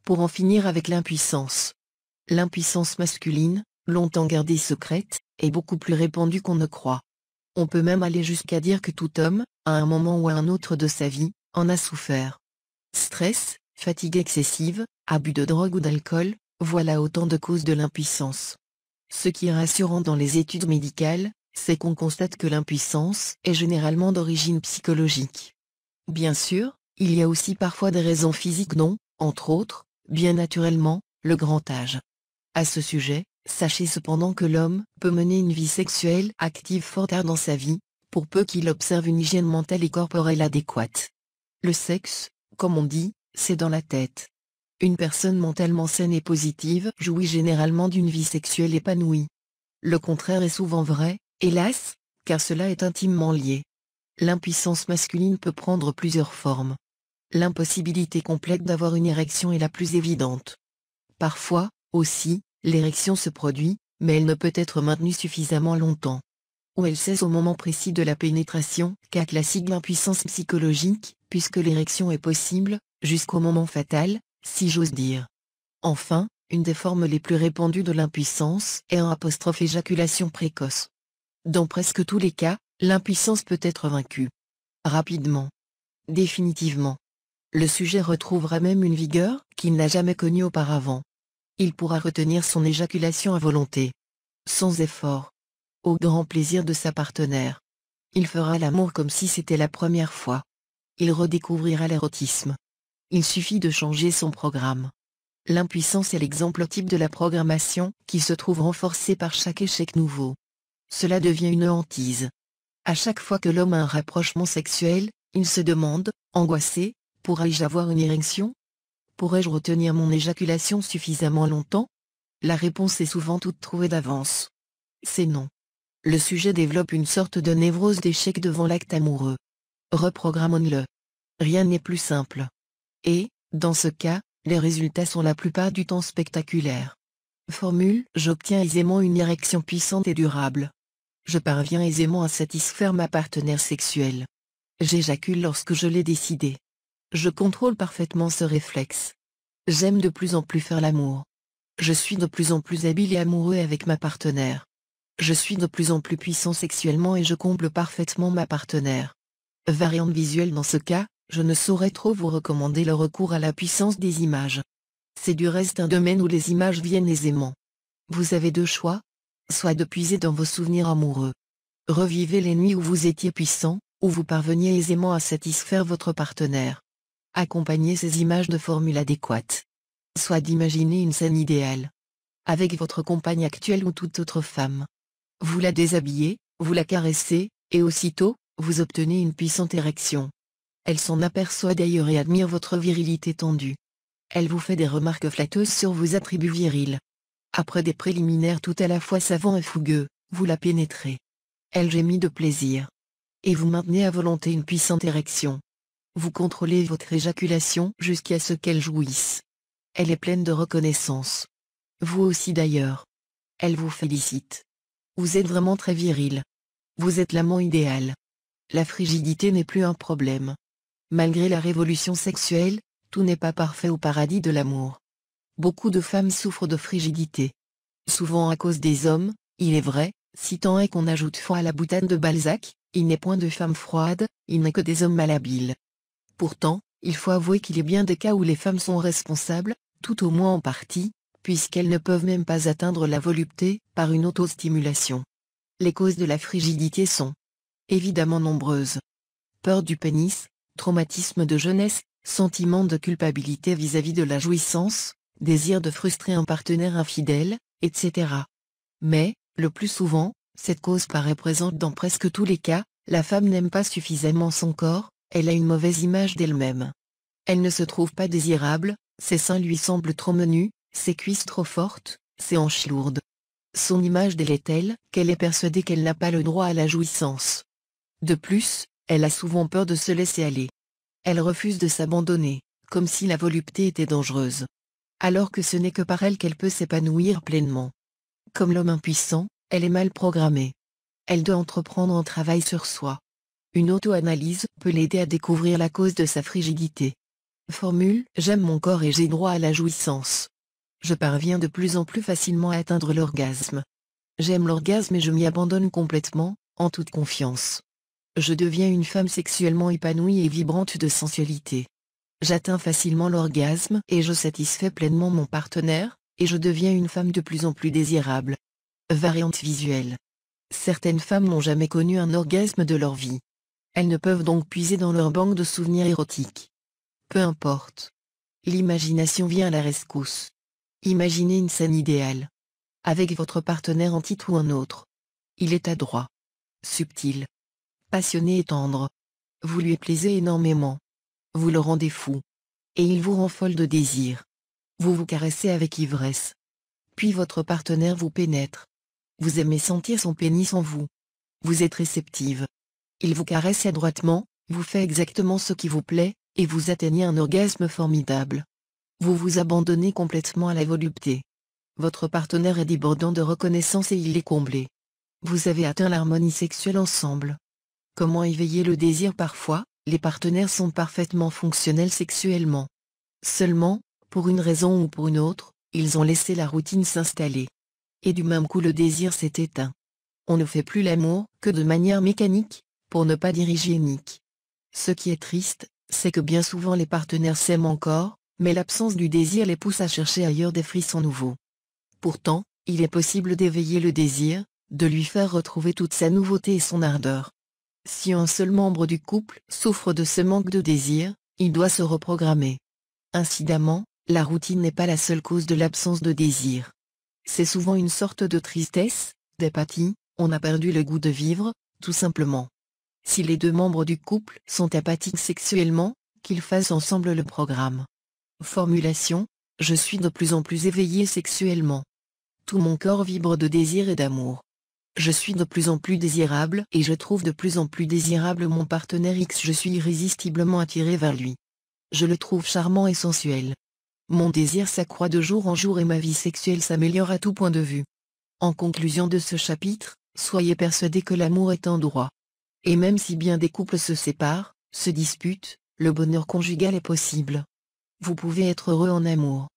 pour en finir avec l'impuissance. L'impuissance masculine, longtemps gardée secrète, est beaucoup plus répandue qu'on ne croit. On peut même aller jusqu'à dire que tout homme, à un moment ou à un autre de sa vie, en a souffert. Stress, fatigue excessive, abus de drogue ou d'alcool, voilà autant de causes de l'impuissance. Ce qui est rassurant dans les études médicales, c'est qu'on constate que l'impuissance est généralement d'origine psychologique. Bien sûr, il y a aussi parfois des raisons physiques dont, entre autres, bien naturellement, le grand âge. À ce sujet, sachez cependant que l'homme peut mener une vie sexuelle active fort tard dans sa vie, pour peu qu'il observe une hygiène mentale et corporelle adéquate. Le sexe, comme on dit, c'est dans la tête. Une personne mentalement saine et positive jouit généralement d'une vie sexuelle épanouie. Le contraire est souvent vrai, hélas, car cela est intimement lié. L'impuissance masculine peut prendre plusieurs formes. L'impossibilité complète d'avoir une érection est la plus évidente. Parfois, aussi, l'érection se produit, mais elle ne peut être maintenue suffisamment longtemps. Ou elle cesse au moment précis de la pénétration, cas classique d'impuissance psychologique, puisque l'érection est possible, jusqu'au moment fatal, si j'ose dire. Enfin, une des formes les plus répandues de l'impuissance est un éjaculation précoce. Dans presque tous les cas, l'impuissance peut être vaincue. Rapidement. Définitivement. Le sujet retrouvera même une vigueur qu'il n'a jamais connue auparavant. Il pourra retenir son éjaculation à volonté. Sans effort. Au grand plaisir de sa partenaire. Il fera l'amour comme si c'était la première fois. Il redécouvrira l'érotisme. Il suffit de changer son programme. L'impuissance est l'exemple type de la programmation qui se trouve renforcée par chaque échec nouveau. Cela devient une hantise. À chaque fois que l'homme a un rapprochement sexuel, il se demande, angoissé, pourrais-je avoir une érection? Pourrais-je retenir mon éjaculation suffisamment longtemps? La réponse est souvent toute trouvée d'avance. C'est non. Le sujet développe une sorte de névrose d'échec devant l'acte amoureux. Reprogrammons-le. Rien n'est plus simple. Et, dans ce cas, les résultats sont la plupart du temps spectaculaires. Formule: j'obtiens aisément une érection puissante et durable. Je parviens aisément à satisfaire ma partenaire sexuelle. J'éjacule lorsque je l'ai décidé. Je contrôle parfaitement ce réflexe. J'aime de plus en plus faire l'amour. Je suis de plus en plus habile et amoureux avec ma partenaire. Je suis de plus en plus puissant sexuellement et je comble parfaitement ma partenaire. Variante visuelle: dans ce cas, je ne saurais trop vous recommander le recours à la puissance des images. C'est du reste un domaine où les images viennent aisément. Vous avez deux choix. Soit de puiser dans vos souvenirs amoureux. Revivez les nuits où vous étiez puissant, où vous parveniez aisément à satisfaire votre partenaire. Accompagnez ces images de formules adéquates. Soit d'imaginer une scène idéale. Avec votre compagne actuelle ou toute autre femme. Vous la déshabillez, vous la caressez, et aussitôt, vous obtenez une puissante érection. Elle s'en aperçoit d'ailleurs et admire votre virilité tendue. Elle vous fait des remarques flatteuses sur vos attributs virils. Après des préliminaires tout à la fois savants et fougueux, vous la pénétrez. Elle gémit de plaisir. Et vous maintenez à volonté une puissante érection. Vous contrôlez votre éjaculation jusqu'à ce qu'elle jouisse. Elle est pleine de reconnaissance. Vous aussi d'ailleurs. Elle vous félicite. Vous êtes vraiment très viril. Vous êtes l'amant idéal. La frigidité n'est plus un problème. Malgré la révolution sexuelle, tout n'est pas parfait au paradis de l'amour. Beaucoup de femmes souffrent de frigidité. Souvent à cause des hommes, il est vrai, si tant est qu'on ajoute foi à la boutade de Balzac, il n'est point de femmes froides, il n'est que des hommes malhabiles. Pourtant, il faut avouer qu'il est bien des cas où les femmes sont responsables, tout au moins en partie, puisqu'elles ne peuvent même pas atteindre la volupté par une autostimulation. Les causes de la frigidité sont évidemment nombreuses. Peur du pénis, traumatisme de jeunesse, sentiment de culpabilité vis-à-vis de la jouissance, désir de frustrer un partenaire infidèle, etc. Mais, le plus souvent, cette cause paraît présente dans presque tous les cas, la femme n'aime pas suffisamment son corps, elle a une mauvaise image d'elle-même. Elle ne se trouve pas désirable, ses seins lui semblent trop menus, ses cuisses trop fortes, ses hanches lourdes. Son image d'elle est telle qu'elle est persuadée qu'elle n'a pas le droit à la jouissance. De plus, elle a souvent peur de se laisser aller. Elle refuse de s'abandonner, comme si la volupté était dangereuse. Alors que ce n'est que par elle qu'elle peut s'épanouir pleinement. Comme l'homme impuissant, elle est mal programmée. Elle doit entreprendre un travail sur soi. Une auto-analyse peut l'aider à découvrir la cause de sa frigidité. Formule: j'aime mon corps et j'ai droit à la jouissance. Je parviens de plus en plus facilement à atteindre l'orgasme. J'aime l'orgasme et je m'y abandonne complètement, en toute confiance. Je deviens une femme sexuellement épanouie et vibrante de sensualité. J'atteins facilement l'orgasme et je satisfais pleinement mon partenaire, et je deviens une femme de plus en plus désirable. Variante visuelle. Certaines femmes n'ont jamais connu un orgasme de leur vie. Elles ne peuvent donc puiser dans leur banque de souvenirs érotiques. Peu importe. L'imagination vient à la rescousse. Imaginez une scène idéale. Avec votre partenaire en titre ou un autre. Il est adroit. Subtil. Passionné et tendre. Vous lui plaisez énormément. Vous le rendez fou. Et il vous rend folle de désir. Vous vous caressez avec ivresse. Puis votre partenaire vous pénètre. Vous aimez sentir son pénis en vous. Vous êtes réceptive. Il vous caresse adroitement, vous fait exactement ce qui vous plaît, et vous atteignez un orgasme formidable. Vous vous abandonnez complètement à la volupté. Votre partenaire est débordant de reconnaissance et il est comblé. Vous avez atteint l'harmonie sexuelle ensemble. Comment éveiller le désir? Parfois, les partenaires sont parfaitement fonctionnels sexuellement. Seulement, pour une raison ou pour une autre, ils ont laissé la routine s'installer. Et du même coup le désir s'est éteint. On ne fait plus l'amour que de manière mécanique, pour ne pas dire hygiénique. Ce qui est triste, c'est que bien souvent les partenaires s'aiment encore, mais l'absence du désir les pousse à chercher ailleurs des frissons nouveaux. Pourtant, il est possible d'éveiller le désir, de lui faire retrouver toute sa nouveauté et son ardeur. Si un seul membre du couple souffre de ce manque de désir, il doit se reprogrammer. Incidemment, la routine n'est pas la seule cause de l'absence de désir. C'est souvent une sorte de tristesse, d'apathie, on a perdu le goût de vivre, tout simplement. Si les deux membres du couple sont apathiques sexuellement, qu'ils fassent ensemble le programme. Formulation: je suis de plus en plus éveillée sexuellement. Tout mon corps vibre de désir et d'amour. Je suis de plus en plus désirable et je trouve de plus en plus désirable mon partenaire X. Je suis irrésistiblement attiré vers lui. Je le trouve charmant et sensuel. Mon désir s'accroît de jour en jour et ma vie sexuelle s'améliore à tout point de vue. En conclusion de ce chapitre, soyez persuadés que l'amour est un droit. Et même si bien des couples se séparent, se disputent, le bonheur conjugal est possible. Vous pouvez être heureux en amour.